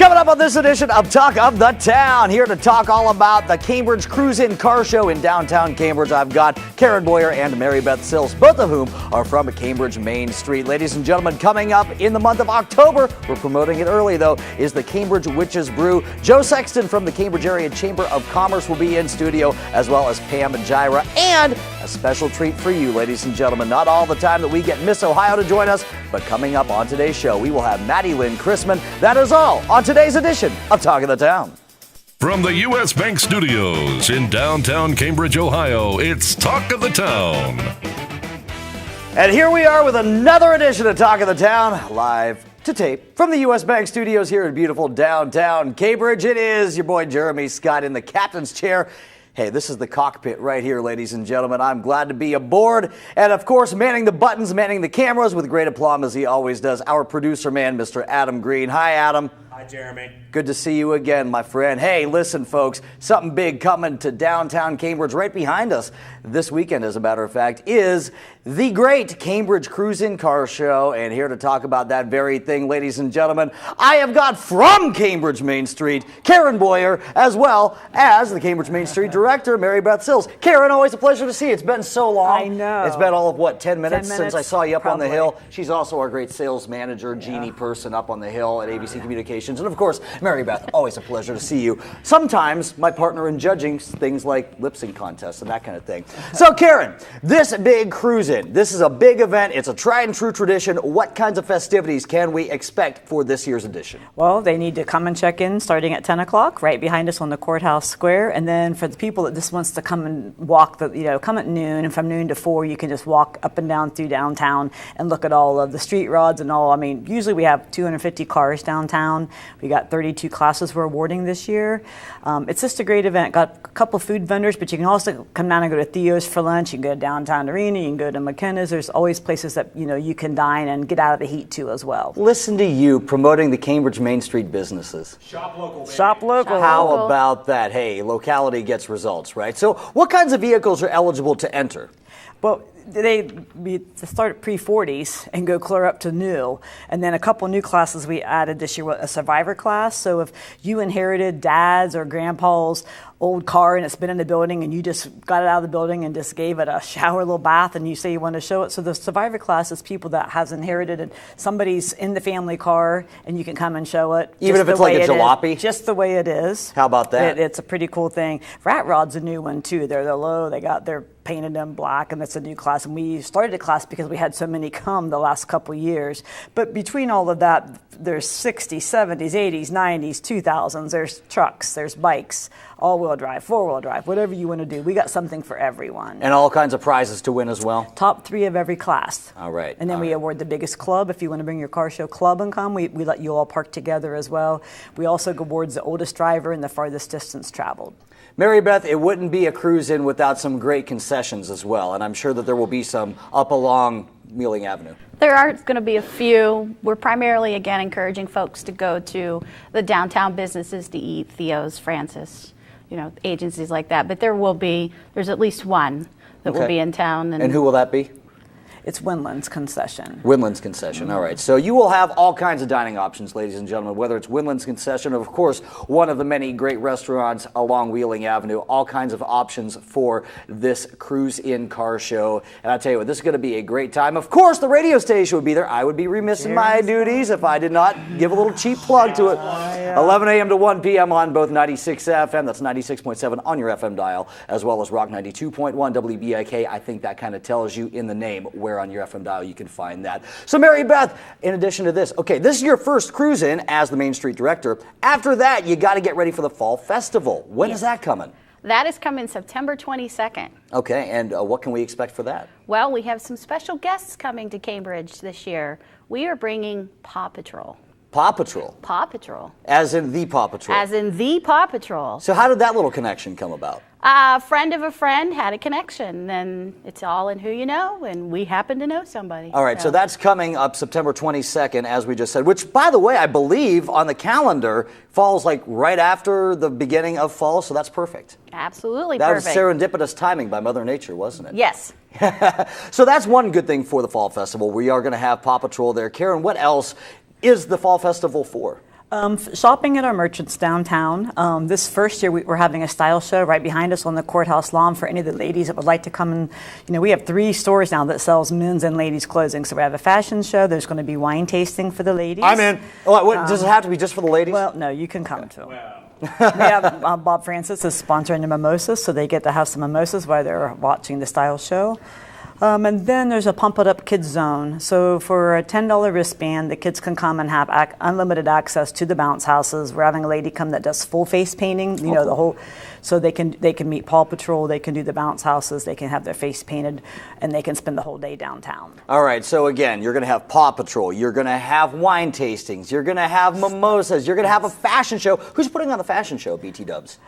Coming up on this edition of Talk of the Town, here to talk all about the Cambridge Cruise-In Car Show in downtown Cambridge. I've got Karen Boyer and Mary Beth Sills, both of whom are from Cambridge Main Street. Ladies and gentlemen, coming up in the month of October, we're promoting it early though, is the Cambridge Witches Brew. Joe Sexton from the Cambridge Area Chamber of Commerce will be in studio, as well as Pam Jira, and a special treat for you, ladies and gentlemen. Not all the time that we get Miss Ohio to join us, but coming up on today's show, we will have Matti-Lynn Chrisman. That is all on today's edition of Talk of the Town. From the U.S. Bank Studios in downtown Cambridge, Ohio, it's Talk of the Town. And here we are with another edition of Talk of the Town, live to tape from the U.S. Bank Studios here in beautiful downtown Cambridge. It is your boy Jeremy Scott in the captain's chair. Hey, this is the cockpit right here, ladies and gentlemen. I'm glad to be aboard. And, of course, manning the buttons, manning the cameras with great aplomb as he always does, our producer man, Mr. Adam Green. Hi, Adam. Hi, Jeremy. Good to see you again, my friend. Hey, listen, folks, something big coming to downtown Cambridge right behind us this weekend, as a matter of fact, is the great Cambridge Cruise-In Car Show. And here to talk about that very thing, ladies and gentlemen, I have got from Cambridge Main Street, Karen Boyer, as well as the Cambridge Main Street director, Mary Beth Sills. Karen, always a pleasure to see you. It's been so long. I know. It's been all of, what, 10 minutes, 10 since I minutes, saw you up probably. on the hill. She's also our great sales manager, genie person up on the hill at ABC Communications. And, of course, Mary Beth, always a pleasure to see you. Sometimes my partner in judging things like lip sync contests and that kind of thing. So, Karen, this big cruise-in, this is a big event. It's a tried and true tradition. What kinds of festivities can we expect for this year's edition? Well, they need to come and check in starting at 10 o'clock right behind us on the courthouse square. And then for the people that just wants to come and walk, come at noon, and from noon to 4, you can just walk up and down through downtown and look at all of the street rods and all. I mean, usually we have 250 cars downtown. We got 32 classes we're awarding this year. It's just a great event. Got a couple food vendors, but you can also come down and go to Theo's for lunch. You can go to Downtown Arena. You can go to McKenna's. There's always places that you can dine and get out of the heat too as well. Listen to you promoting the Cambridge Main Street businesses. Shop local, baby. Shop local. How about that? Hey, locality gets results, right? So what kinds of vehicles are eligible to enter? Well, we start at pre-40s and go clear up to new. And then a couple new classes we added this year, a survivor class. So if you inherited dad's or grandpa's old car and it's been in the building and you just got it out of the building and just gave it a shower, little bath, and you say you want to show it. So the survivor class is people that has inherited somebody's in the family car and you can come and show it. Even if it's like a jalopy? Just the way it is. How about that? It's a pretty cool thing. Rat Rod's a new one too. They're low. They're painted them black, and that's a new class. And we started a class because we had so many come the last couple years. But between all of that, there's 60s, 70s, 80s, 90s, 2000s. There's trucks, there's bikes, all-wheel drive, four-wheel drive, whatever you want to do. We got something for everyone. And all kinds of prizes to win as well? Top 3 of every class. All right. And then we award the biggest club. If you want to bring your car show club and come, we let you all park together as well. We also award the oldest driver and the farthest distance traveled. Mary Beth, it wouldn't be a cruise-in without some great concessions as well, and I'm sure that there will be some up along Wheeling Avenue. There are going to be a few. We're primarily, again, encouraging folks to go to the downtown businesses to eat, Theo's, Francis, agencies like that. But there's at least one that will be in town. And who will that be? It's Winland's Concession. Winland's Concession, all right. So you will have all kinds of dining options, ladies and gentlemen, whether it's Winland's Concession or, of course, one of the many great restaurants along Wheeling Avenue, all kinds of options for this cruise-in car show. And I'll tell you what, this is going to be a great time. Of course, the radio station would be there. I would be remiss in my duties if I did not give a little cheap plug to it. 11 a.m. to 1 p.m. on both 96 FM, that's 96.7 on your FM dial, as well as Rock 92.1 WBIK. I think that kind of tells you in the name where on your FM dial you can find that. So Mary Beth, in addition to this, okay, this is your first cruise-in as the Main Street director. After that, you got to get ready for the Fall Festival. When is that coming? That is coming September 22nd. Okay, and what can we expect for that? Well, we have some special guests coming to Cambridge this year. We are bringing Paw Patrol. Paw Patrol? Paw Patrol. As in the Paw Patrol? As in the Paw Patrol. So how did that little connection come about? A friend of a friend had a connection, and it's all in who you know, and we happen to know somebody. All right, so that's coming up September 22nd, as we just said, which, by the way, I believe on the calendar falls like right after the beginning of fall, so that's perfect. Absolutely perfect. perfect. That was serendipitous timing by Mother Nature, wasn't it? Yes. So that's one good thing for the Fall Festival. We are going to have Paw Patrol there. Karen, what else is the Fall Festival for? Shopping at our merchants downtown. This first year we're having a style show right behind us on the courthouse lawn for any of the ladies that would like to come and, we have 3 stores now that sells men's and ladies clothing. So we have a fashion show. There's going to be wine tasting for the ladies. I'm in. What, does it have to be just for the ladies? Well, no, you can come to them. We have Bob Francis is sponsoring the mimosas, so they get to have some mimosas while they're watching the style show. And then there's a Pump It Up Kids Zone. So for a $10 wristband, the kids can come and have unlimited access to the bounce houses. We're having a lady come that does full face painting, the whole, so they can meet Paw Patrol, they can do the bounce houses, they can have their face painted, and they can spend the whole day downtown. All right, so again, you're going to have Paw Patrol, you're going to have wine tastings, you're going to have mimosas, you're going to have a fashion show. Who's putting on the fashion show, BT Dubs?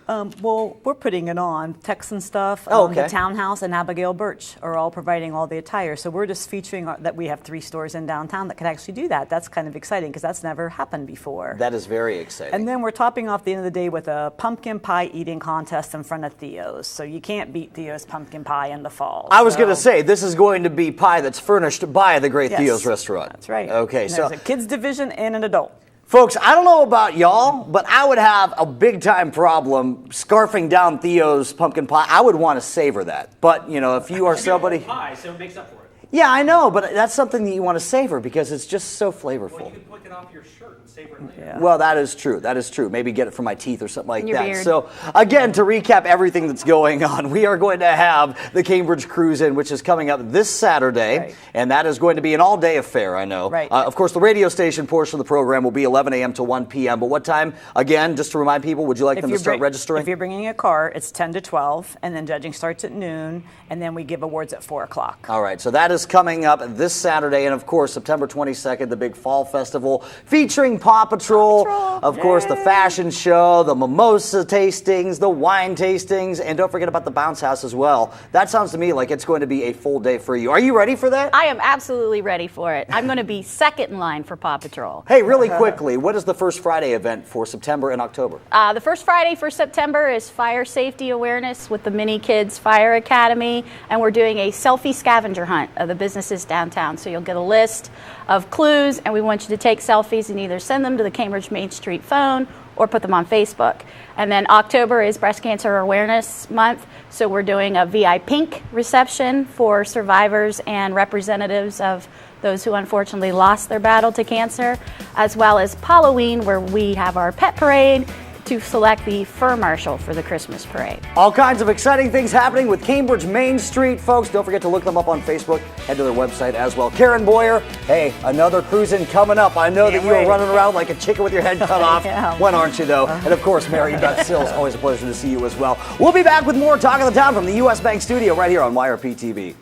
Well, we're putting it on. Texan Stuff, okay. The Townhouse, and Abigail Birch are all providing all the attire. So we're just featuring that we have 3 stores in downtown that can actually do that. That's kind of exciting because that's never happened before. That is very exciting. And then we're topping off the end of the day with a pumpkin pie eating contest in front of Theo's. So you can't beat Theo's pumpkin pie in the fall. I was going to say, this is going to be pie that's furnished by the great Yes, Theo's restaurant. That's right. Okay, And so there's a kids division and an adult. folks, I don't know about y'all, but I would have a big time problem scarfing down Theo's pumpkin pie. I would want to savor that. But, if you are somebody... pie, so it makes up for it. Yeah, I know, but that's something that you want to savor because it's just so flavorful. Well, you can pick it off your shirt and savor it later. Yeah. Well, that is true. That is true. Maybe get it from my teeth or something like Your that. beard. So, again, to recap everything that's going on, we are going to have the Cambridge Cruise-In, which is coming up this Saturday, Right. and that is going to be an all-day affair, I know. Right. Of course, the radio station portion of the program will be 11 a.m. to 1 p.m., but what time, again, just to remind people, would you like them to start registering? If you're bringing a car, it's 10 to 12, and then judging starts at noon, and then we give awards at 4 o'clock. All right, so that is coming up this Saturday, and of course, September 22nd, the big fall festival featuring Paw Patrol, of course, the fashion show, the mimosa tastings, the wine tastings, and don't forget about the bounce house as well. That sounds to me like it's going to be a full day for you. Are you ready for that? I am absolutely ready for it. I'm going to be second in line for Paw Patrol. Hey, really quickly, what is the first Friday event for September and October? The first Friday for September is Fire Safety Awareness with the Mini Kids Fire Academy, and we're doing a selfie scavenger hunt of the businesses downtown. So you'll get a list of clues, and we want you to take selfies and either send them to the Cambridge Main Street phone or put them on Facebook. And then October is Breast Cancer Awareness Month, so we're doing a VI Pink reception for survivors and representatives of those who unfortunately lost their battle to cancer, as well as Halloween, where we have our pet parade to select the fur marshal for the Christmas parade. All kinds of exciting things happening with Cambridge Main Street, folks. Don't forget to look them up on Facebook. Head to their website as well. Karen Boyer, hey, another cruise-in coming up. I know that you are running around like a chicken with your head cut off. Yeah. When aren't you, though? And, of course, Mary Beth Sills, always a pleasure to see you as well. We'll be back with more Talk of the Town from the U.S. Bank Studio right here on YRP TV.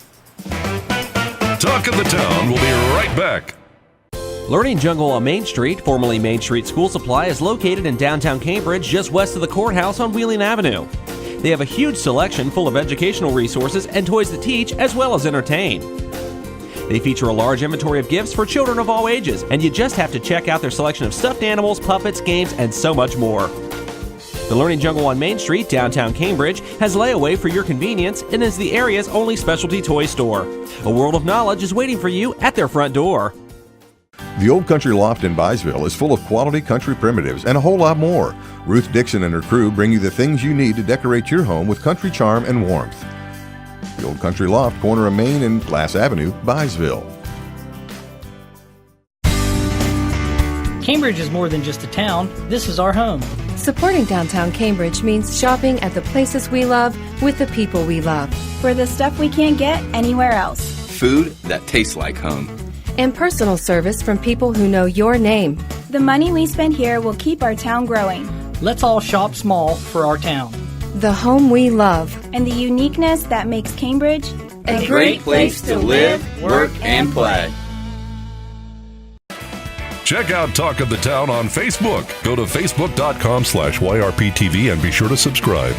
Talk of the Town will be right back. Learning Jungle on Main Street, formerly Main Street School Supply, is located in downtown Cambridge, just west of the courthouse on Wheeling Avenue. They have a huge selection full of educational resources and toys to teach as well as entertain. They feature a large inventory of gifts for children of all ages, and you just have to check out their selection of stuffed animals, puppets, games, and so much more. The Learning Jungle on Main Street, downtown Cambridge, has layaway for your convenience and is the area's only specialty toy store. A world of knowledge is waiting for you at their front door. The Old Country Loft in Byesville is full of quality country primitives and a whole lot more. Ruth Dixon and her crew bring you the things you need to decorate your home with country charm and warmth. The Old Country Loft, corner of Main and Glass Avenue, Byesville. Cambridge is more than just a town. This is our home. Supporting downtown Cambridge means shopping at the places we love with the people we love. For the stuff we can't get anywhere else. Food that tastes like home. And personal service from people who know your name. The money we spend here will keep our town growing. Let's all shop small for our town. The home we love. And the uniqueness that makes Cambridge a great place to live, work, and play. Check out Talk of the Town on Facebook. Go to facebook.com/YRPTV and be sure to subscribe.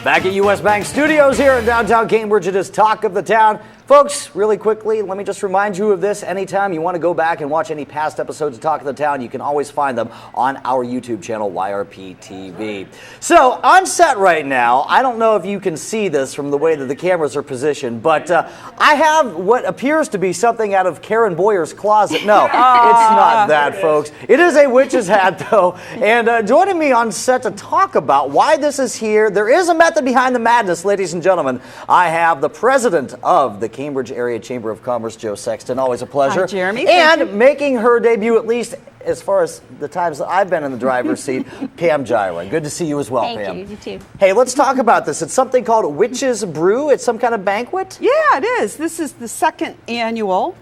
Back at U.S. Bank Studios here in downtown Cambridge, it is Talk of the Town. Folks, really quickly, let me just remind you of this. Anytime you want to go back and watch any past episodes of Talk of the Town, you can always find them on our YouTube channel, YRP TV. So, on set right now, I don't know if you can see this from the way that the cameras are positioned, but I have what appears to be something out of Karen Boyer's closet. No, it's not that, folks. It is a witch's hat, though. And joining me on set to talk about why this is here, there is a method behind the madness, ladies and gentlemen. I have the president of the Cambridge Area Chamber of Commerce, Joe Sexton. Always a pleasure. Hi, Jeremy. And making her debut, at least as far as the times that I've been in the driver's seat, Pam Jira. Good to see you as well, Pam. Thank you. You too. Hey, let's talk about this. It's something called Witch's Brew. It's some kind of banquet? Yeah, it is. This is the second annual.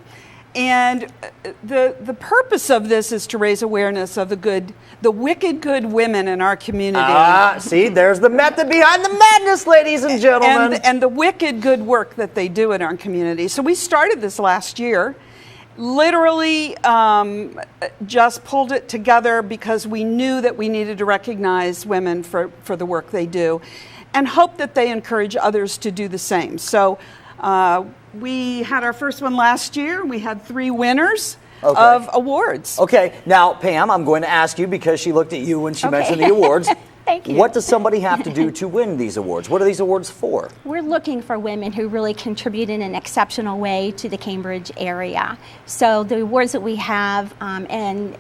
And the purpose of this is to raise awareness of the wicked good women in our community. See, there's the method behind the madness, ladies and gentlemen. And the wicked good work that they do in our community. So we started this last year. Literally just pulled it together because we knew that we needed to recognize women for the work they do and hope that they encourage others to do the same. So we had our first one last year. We had 3 winners of awards. Okay, now Pam, I'm going to ask you because she looked at you when she mentioned the awards. Thank you. What does somebody have to do to win these awards? What are these awards for? We're looking for women who really contribute in an exceptional way to the Cambridge area. So the awards that we have and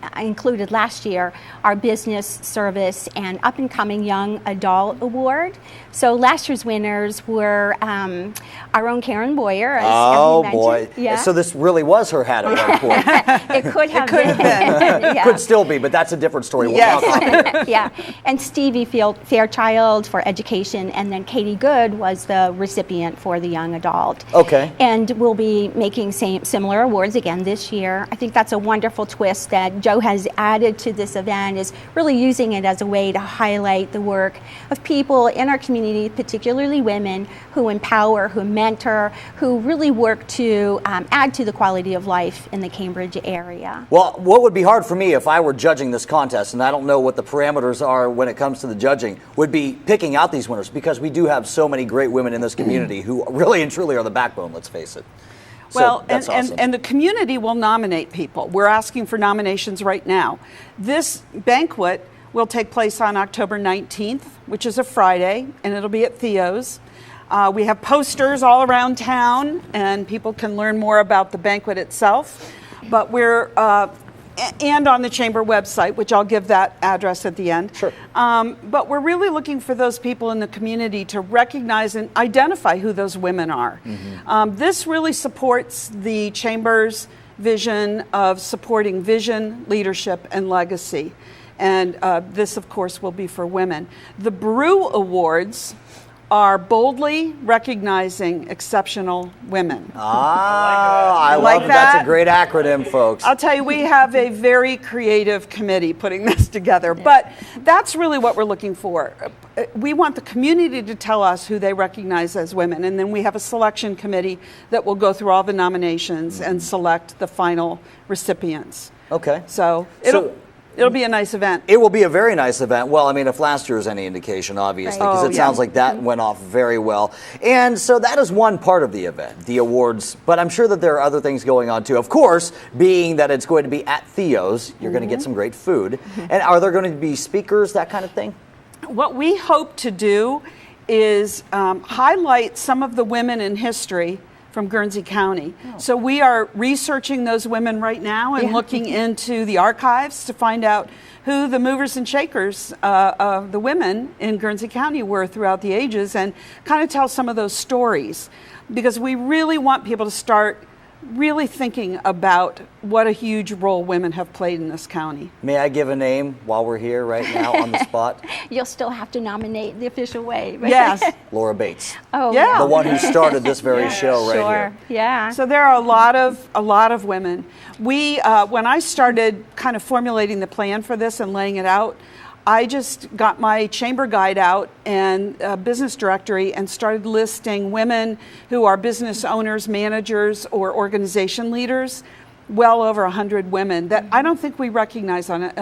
I included last year are Business, Service, and Up and Coming Young Adult Award. So last year's winners were our own Karen Boyer. As oh mentioned. boy! Yeah. So this really was her hat at one point. It could have been. Yeah. Could still be, but that's a different story. We'll talk about yeah. And Stevie Fairchild for education, and then Katie Good was the recipient for the young adult. Okay. And we'll be making similar awards again this year. I think that's a wonderful twist that Joe has added to this event, is really using it as a way to highlight the work of people in our community, particularly women, who empower, who mentor, who really work to add to the quality of life in the Cambridge area. Well, what would be hard for me if I were judging this contest, and I don't know what the parameters are when it comes to the judging, would be picking out these winners, because we do have so many great women in this community who really and truly are the backbone, let's face it. Well, so that's awesome. and the community will nominate people. We're asking for nominations right now. This banquet will take place on October 19th, which is a Friday, and it'll be at Theo's. We have posters all around town, and people can learn more about the banquet itself. But we're and on the chamber website, which I'll give that address at the end. Sure. But we're really looking for those people in the community to recognize and identify who those women are. Mm-hmm. This really supports the chamber's vision of supporting vision, leadership, and legacy. And this, of course, will be for women. The Brew Awards are boldly recognizing exceptional women. I love it. That's a great acronym, folks. I'll tell you, we have a very creative committee putting this together, but that's really what we're looking for. We want the community to tell us who they recognize as women, and then we have a selection committee that will go through all the nominations and select the final recipients. Okay. So it'll be a nice event. It will be a very nice event. Well, I mean, if last year is any indication, obviously, because it sounds like that went off very well. And so that is one part of the event, the awards. But I'm sure that there are other things going on, too. Of course, being that it's going to be at Theo's, you're going to get some great food. And are there going to be speakers, that kind of thing? What we hope to do is highlight some of the women in history from Guernsey County. So we are researching those women right now and looking into the archives to find out who the movers and shakers of the women in Guernsey County were throughout the ages, and kind of tell some of those stories, because we really want people to start really thinking about what a huge role women have played in this county. May I give a name while we're here right now on the spot? You'll still have to nominate the official way. Yes. Laura Bates. Oh, yeah. The one who started this very show right here. Yeah. So there are a lot of women. We, when I started kind of formulating the plan for this and laying it out, I just got my chamber guide out and business directory and started listing women who are business owners, managers, or organization leaders well over 100 women that I don't think we recognize on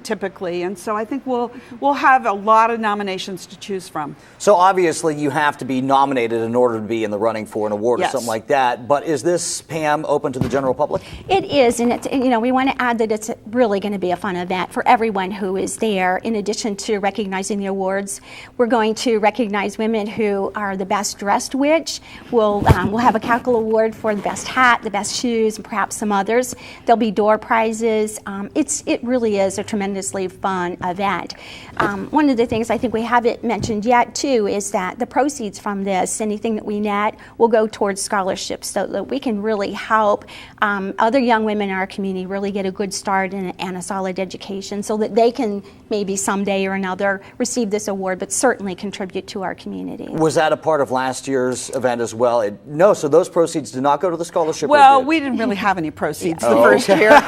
typically, and so I think we'll have a lot of nominations to choose from. So obviously you have to be nominated in order to be in the running for an award or something like that. But is this, Pam, open to the general public? It is, and we want to add that it's really going to be a fun event for everyone who is there. In addition to recognizing the awards, we're going to recognize women who are the best dressed witch. We'll have a Cackle Award for the best hat, the best shoes, and perhaps some others. There'll be door prizes. It really is a tremendously fun event. One of the things I think we haven't mentioned yet too is that the proceeds from this, anything that we net, will go towards scholarships so that we can really help other young women in our community really get a good start and a solid education so that they can maybe someday or another receive this award, but certainly contribute to our community. Was that a part of last year's event as well? No, so those proceeds did not go to the scholarship. Well, we didn't really have any proceeds the first year.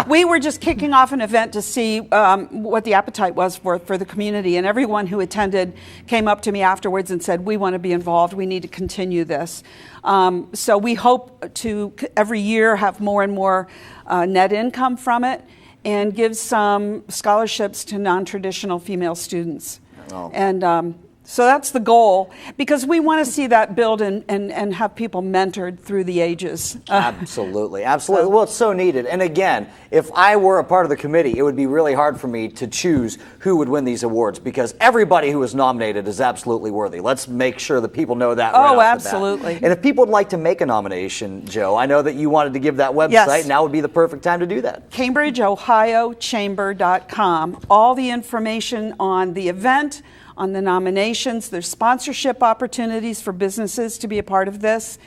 We were just kicking off an event to see what the appetite was for the community, and everyone who attended came up to me afterwards and said, we want to be involved, we need to continue this. So we hope to every year have more and more net income from it and give some scholarships to non-traditional female students. Oh. And so that's the goal, because we want to see that build and have people mentored through the ages. Absolutely, absolutely. Well, it's so needed. And again, if I were a part of the committee, it would be really hard for me to choose who would win these awards, because everybody who is nominated is absolutely worthy. Let's make sure that people know that right off the bat. Absolutely. And if people would like to make a nomination, Joe, I know that you wanted to give that website. Yes. Now would be the perfect time to do that. CambridgeOhioChamber.com. All the information on the event, on the nominations. There's sponsorship opportunities for businesses to be a part of this.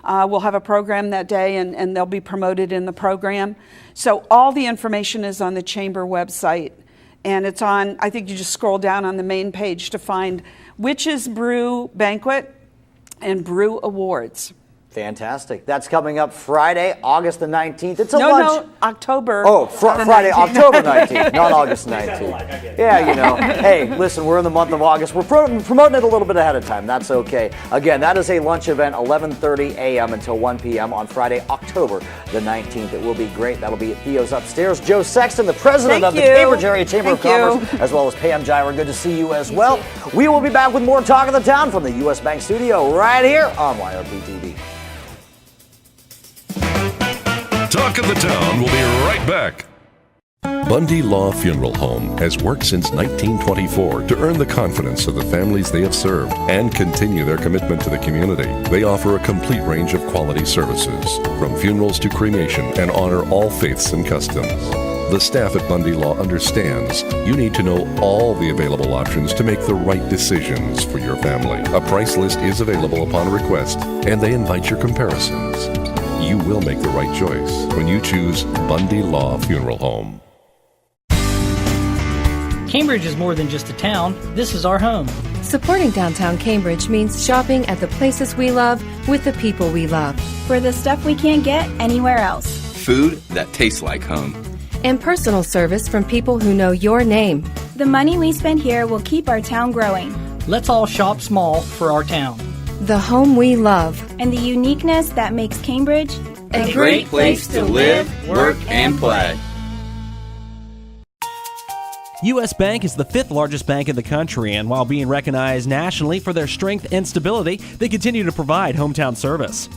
We'll have a program that day, and they'll be promoted in the program. So all the information is on the Chamber website. And it's on, I think you just scroll down on the main page to find Witches Brew Banquet and Brew Awards. Fantastic. That's coming up Friday, August the 19th. It's a lunch. No, October. Oh, Friday, October 19th, not August 19th. Yeah, hey, listen, we're in the month of August. We're promoting it a little bit ahead of time. That's okay. Again, that is a lunch event, 11:30 a.m. until 1 p.m. on Friday, October the 19th. It will be great. That'll be at Theo's upstairs. Joe Sexton, the president of the Cambridge Area Chamber of Commerce, as well as Pam Jira. Good to see you as well. We will be back with more Talk of the Town from the U.S. Bank Studio right here on YRP TV. Talk of the Town will be right back. Bundy Law Funeral Home has worked since 1924 to earn the confidence of the families they have served and continue their commitment to the community. They offer a complete range of quality services, from funerals to cremation, and honor all faiths and customs. The staff at Bundy Law understands you need to know all the available options to make the right decisions for your family. A price list is available upon request, and they invite your comparisons. You will make the right choice when you choose Bundy Law Funeral Home. Cambridge is more than just a town. This is our home. Supporting downtown Cambridge means shopping at the places we love with the people we love. For the stuff we can't get anywhere else. Food that tastes like home. And personal service from people who know your name. The money we spend here will keep our town growing. Let's all shop small for our town. The home we love. And the uniqueness that makes Cambridge a great place to live, work, and play. U.S. Bank is the 5th largest bank in the country, and while being recognized nationally for their strength and stability, they continue to provide hometown service.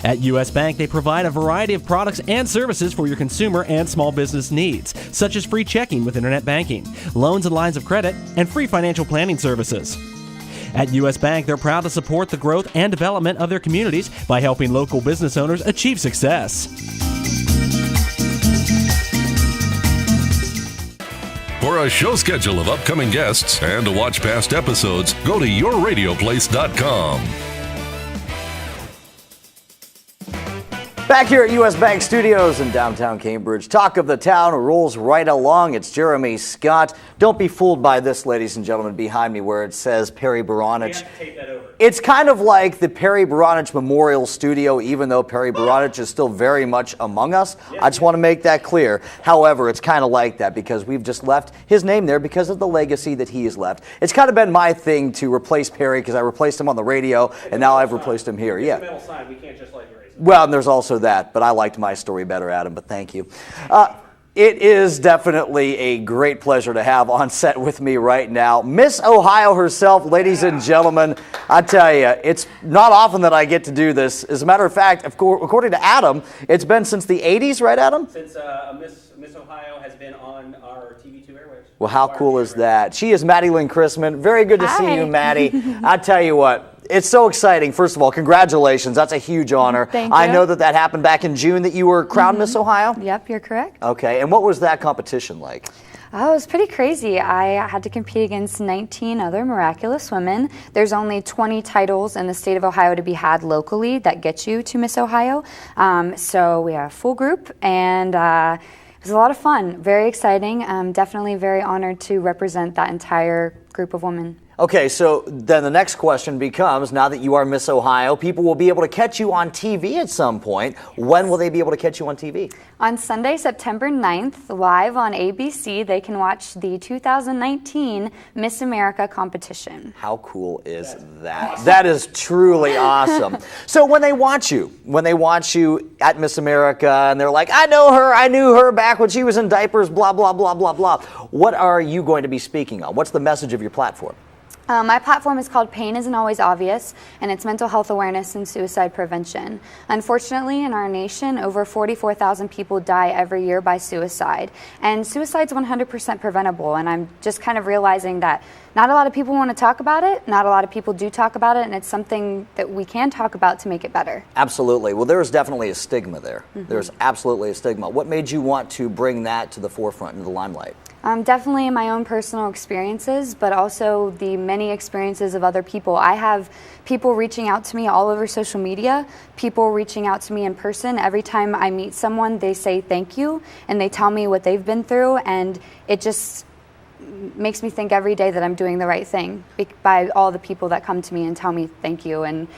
At U.S. Bank, they provide a variety of products and services for your consumer and small business needs, such as free checking with internet banking, loans and lines of credit, and free financial planning services. At U.S. Bank, they're proud to support the growth and development of their communities by helping local business owners achieve success. For a show schedule of upcoming guests and to watch past episodes, go to yourradioplace.com. Back here at U.S. Bank Studios in downtown Cambridge, Talk of the Town rolls right along. It's Jeremy Scott. Don't be fooled by this, ladies and gentlemen, behind me where it says Perry Baranich. It's kind of like the Perry Baranich Memorial Studio, even though Perry Baranich is still very much among us. I just want to make that clear. However, it's kind of like that because we've just left his name there because of the legacy that he has left. It's kind of been my thing to replace Perry because I replaced him on the radio, and now I've replaced him here. Yeah. Metal sign. We can't just like erase it. Well, and there's also that, but I liked my story better, Adam, but thank you. It is definitely a great pleasure to have on set with me right now Miss Ohio herself, ladies and gentlemen. I tell you, it's not often that I get to do this. As a matter of fact, according to Adam, it's been since the 80s, right, Adam? Since Miss Ohio has been on our TV2 airwaves. Well, how cool is that? She is Matti-Lynn Chrisman. Very good to see you, Maddie. I tell you what. It's so exciting. First of all, congratulations. That's a huge honor. Thank you. I know that happened back in June that you were crowned Miss Ohio? Yep, you're correct. Okay, and what was that competition like? Oh, it was pretty crazy. I had to compete against 19 other miraculous women. There's only 20 titles in the state of Ohio to be had locally that get you to Miss Ohio. So we had a full group, and it was a lot of fun. Very exciting. Definitely very honored to represent that entire group of women. Okay, so then the next question becomes, now that you are Miss Ohio, people will be able to catch you on TV at some point. When will they be able to catch you on TV? On Sunday, September 9th, live on ABC, they can watch the 2019 Miss America competition. How cool is that? That is truly awesome. So when they watch you at Miss America and they're like, I knew her back when she was in diapers, blah, blah, blah, blah, blah. What are you going to be speaking on? What's the message of your platform? My platform is called Pain Isn't Always Obvious, and it's mental health awareness and suicide prevention. Unfortunately, in our nation, over 44,000 people die every year by suicide, and suicide's 100% preventable, and I'm just kind of realizing that not a lot of people want to talk about it, not a lot of people do talk about it, and it's something that we can talk about to make it better. Absolutely. Well, there's definitely a stigma there. There's absolutely a stigma. What made you want to bring that to the forefront, into the limelight? Definitely my own personal experiences, but also the many experiences of other people. I have people reaching out to me all over social media, people reaching out to me in person. Every time I meet someone, they say thank you, and they tell me what they've been through, and it just makes me think every day that I'm doing the right thing by all the people that come to me and tell me thank you and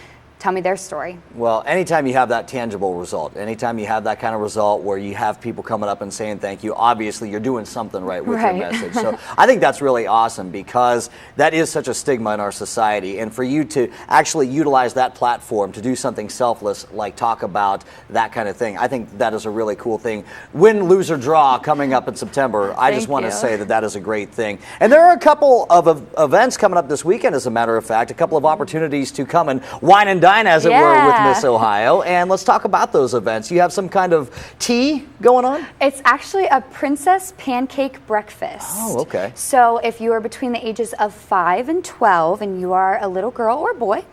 tell me their story. Well, anytime you have that tangible result, anytime you have that kind of result where you have people coming up and saying thank you, obviously you're doing something right with your message. So I think that's really awesome, because that is such a stigma in our society. And for you to actually utilize that platform to do something selfless, like talk about that kind of thing, I think that is a really cool thing. Win, lose, or draw coming up in September. I just want to say that is a great thing. And there are a couple of events coming up this weekend, as a matter of fact, a couple of opportunities to come and wine and dine, as it were, with Miss Ohio. And let's talk about those events. You have some kind of tea going on? It's actually a princess pancake breakfast. Oh, okay. So if you are between the ages of 5 and 12 and you are a little girl or boy,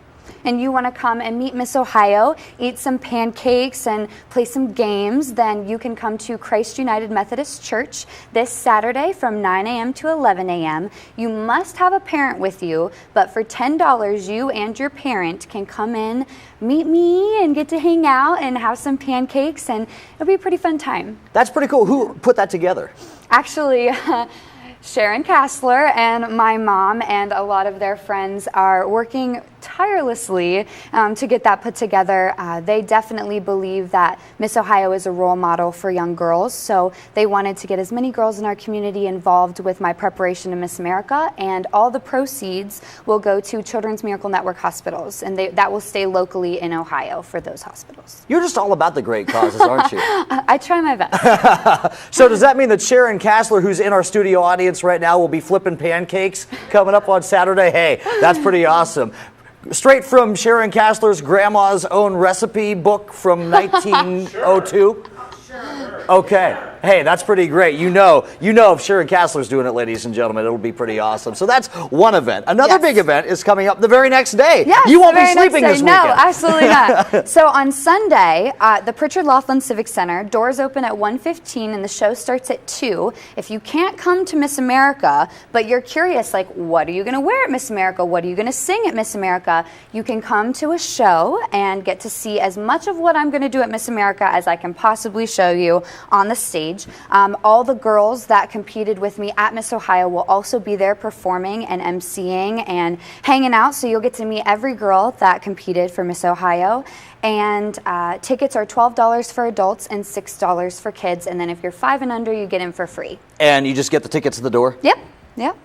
and you want to come and meet Miss Ohio, eat some pancakes and play some games, then you can come to Christ United Methodist Church this Saturday from 9 a.m. to 11 a.m. You must have a parent with you, but for $10, you and your parent can come in, meet me, and get to hang out and have some pancakes, and it'll be a pretty fun time. That's pretty cool. Who put that together? Actually, Sharon Kassler and my mom and a lot of their friends are working tirelessly to get that put together. They definitely believe that Miss Ohio is a role model for young girls, so they wanted to get as many girls in our community involved with my preparation to Miss America, and all the proceeds will go to Children's Miracle Network hospitals, and that will stay locally in Ohio for those hospitals. You're just all about the great causes, aren't you? I try my best. So does that mean that Sharon Kassler, who's in our studio audience right now, will be flipping pancakes coming up on Saturday? Hey, that's pretty awesome. Straight from Sharon Kassler's grandma's own recipe book from 1902? Okay. Hey, that's pretty great. You know if Sharon Kassler's doing it, ladies and gentlemen, it'll be pretty awesome. So that's one event. Another big event is coming up the very next day. Yes, you won't be sleeping this weekend. No, absolutely not. So on Sunday, the Pritchard Laughlin Civic Center, doors open at 1:15 and the show starts at 2. If you can't come to Miss America, but you're curious, like, what are you going to wear at Miss America? What are you going to sing at Miss America? You can come to a show and get to see as much of what I'm going to do at Miss America as I can possibly show you on the stage. All the girls that competed with me at Miss Ohio will also be there performing and emceeing and hanging out, so you'll get to meet every girl that competed for Miss Ohio. And tickets are $12 for adults and $6 for kids, and then if you're 5 and under, you get in for free. And you just get the tickets at the door? Yep.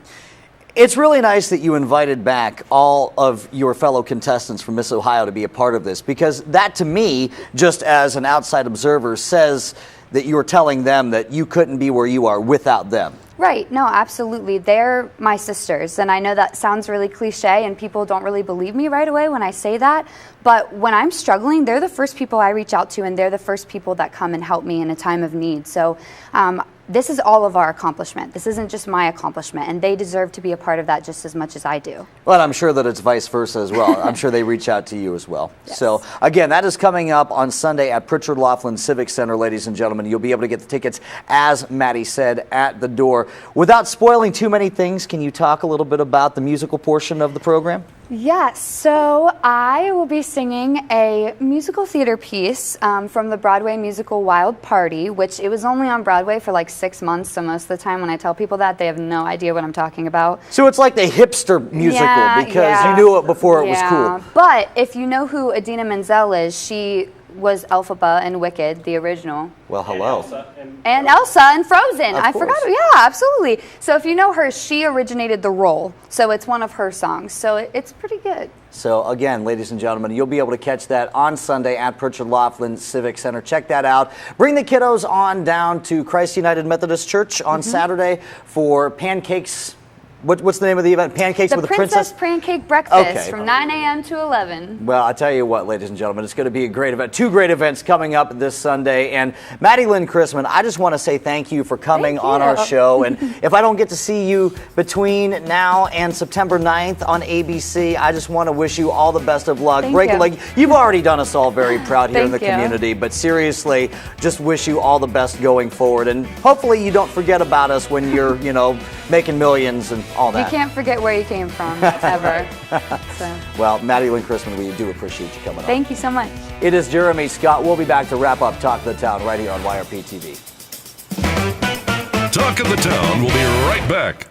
It's really nice that you invited back all of your fellow contestants from Miss Ohio to be a part of this, because that to me, just as an outside observer, says that you're telling them that you couldn't be where you are without them. Right, no, absolutely. They're my sisters, and I know that sounds really cliche and people don't really believe me right away when I say that, but when I'm struggling, they're the first people I reach out to, and they're the first people that come and help me in a time of need. So this is all of our accomplishment. This isn't just my accomplishment, and they deserve to be a part of that just as much as I do. Well, I'm sure that it's vice versa as well. I'm sure they reach out to you as well. Yes. So, again, that is coming up on Sunday at Pritchard Laughlin Civic Center, ladies and gentlemen. You'll be able to get the tickets, as Maddie said, at the door. Without spoiling too many things, can you talk a little bit about the musical portion of the program? Yes, so I will be singing a musical theater piece from the Broadway musical Wild Party, which it was only on Broadway for like 6 months, so most of the time when I tell people that, they have no idea what I'm talking about. So it's like the hipster musical, because you knew it before it was cool. But if you know who Idina Menzel is, she was Elphaba in Wicked, the original. Well, hello. And Elsa in Frozen. Of I course. forgot. Yeah, absolutely. So if you know her, she originated the role. So it's one of her songs. So it's pretty good. So again, ladies and gentlemen, you'll be able to catch that on Sunday at Pritchard Laughlin Civic Center. Check that out. Bring the kiddos on down to Christ United Methodist Church on Saturday for pancakes. What's the name of the event? Pancakes with a Princess? The Princess Pancake Breakfast from 9 a.m. to 11. Well, I tell you what, ladies and gentlemen, it's going to be a great event. 2 great events coming up this Sunday. And Matti-Lynn Chrisman, I just want to say thank you for coming on our show. And if I don't get to see you between now and September 9th on ABC, I just want to wish you all the best of luck. Thank you. Like, you've already done us all very proud here in the Thank you. community. But seriously, just wish you all the best going forward. And hopefully you don't forget about us when you're, making millions and all that. You can't forget where you came from, ever. So. Well, Matti-Lynn Chrisman, we do appreciate you coming on. Thank you so much. It is Jeremy Scott. We'll be back to wrap up Talk of the Town right here on YRP TV. Talk of the Town will be right back.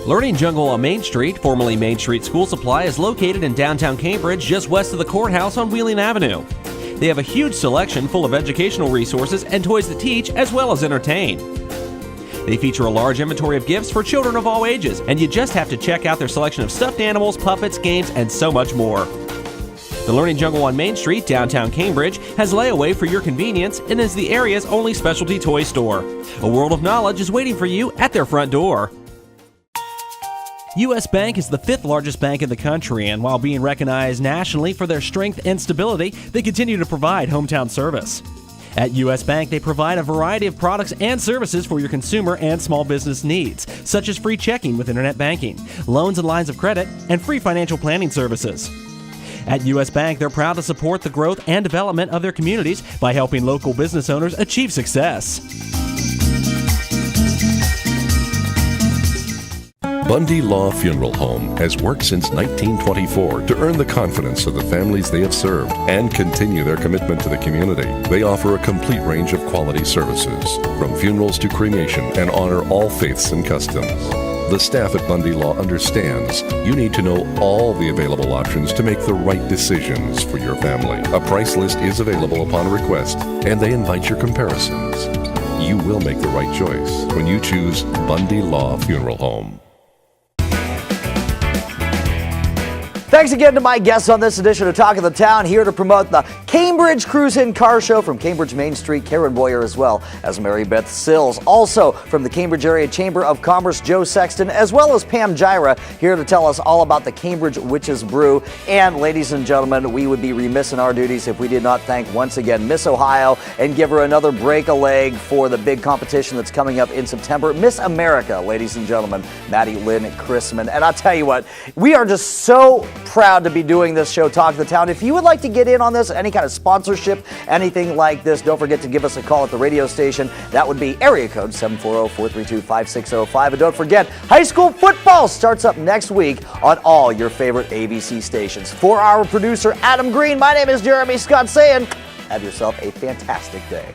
Learning Jungle on Main Street, formerly Main Street School Supply, is located in downtown Cambridge, just west of the courthouse on Wheeling Avenue. They have a huge selection full of educational resources and toys that teach as well as entertain. They feature a large inventory of gifts for children of all ages, and you just have to check out their selection of stuffed animals, puppets, games, and so much more. The Learning Jungle on Main Street, downtown Cambridge, has layaway for your convenience and is the area's only specialty toy store. A world of knowledge is waiting for you at their front door. U.S. Bank is the 5th largest bank in the country, and while being recognized nationally for their strength and stability, they continue to provide hometown service. At U.S. Bank, they provide a variety of products and services for your consumer and small business needs, such as free checking with internet banking, loans and lines of credit, and free financial planning services. At U.S. Bank, they're proud to support the growth and development of their communities by helping local business owners achieve success. Bundy Law Funeral Home has worked since 1924 to earn the confidence of the families they have served and continue their commitment to the community. They offer a complete range of quality services, from funerals to cremation, and honor all faiths and customs. The staff at Bundy Law understands you need to know all the available options to make the right decisions for your family. A price list is available upon request, and they invite your comparisons. You will make the right choice when you choose Bundy Law Funeral Home. Thanks again to my guests on this edition of Talk of the Town, here to promote the Cambridge Cruise-In Car Show from Cambridge Main Street, Karen Boyer, as well as Mary Beth Sills. Also from the Cambridge Area Chamber of Commerce, Joe Sexton, as well as Pam Jira, here to tell us all about the Cambridge Witches Brew. And ladies and gentlemen, we would be remiss in our duties if we did not thank once again Miss Ohio and give her another break a leg for the big competition that's coming up in September. Miss America, ladies and gentlemen, Matti-Lynn Chrisman. And I'll tell you what, we are just so proud to be doing this show, Talk of the Town. If you would like to get in on this, any kind of sponsorship, anything like this, don't forget to give us a call at the radio station. That would be area code 740-432-5605. And don't forget, high school football starts up next week on all your favorite ABC stations. For our producer, Adam Green, my name is Jeremy Scott saying, have yourself a fantastic day.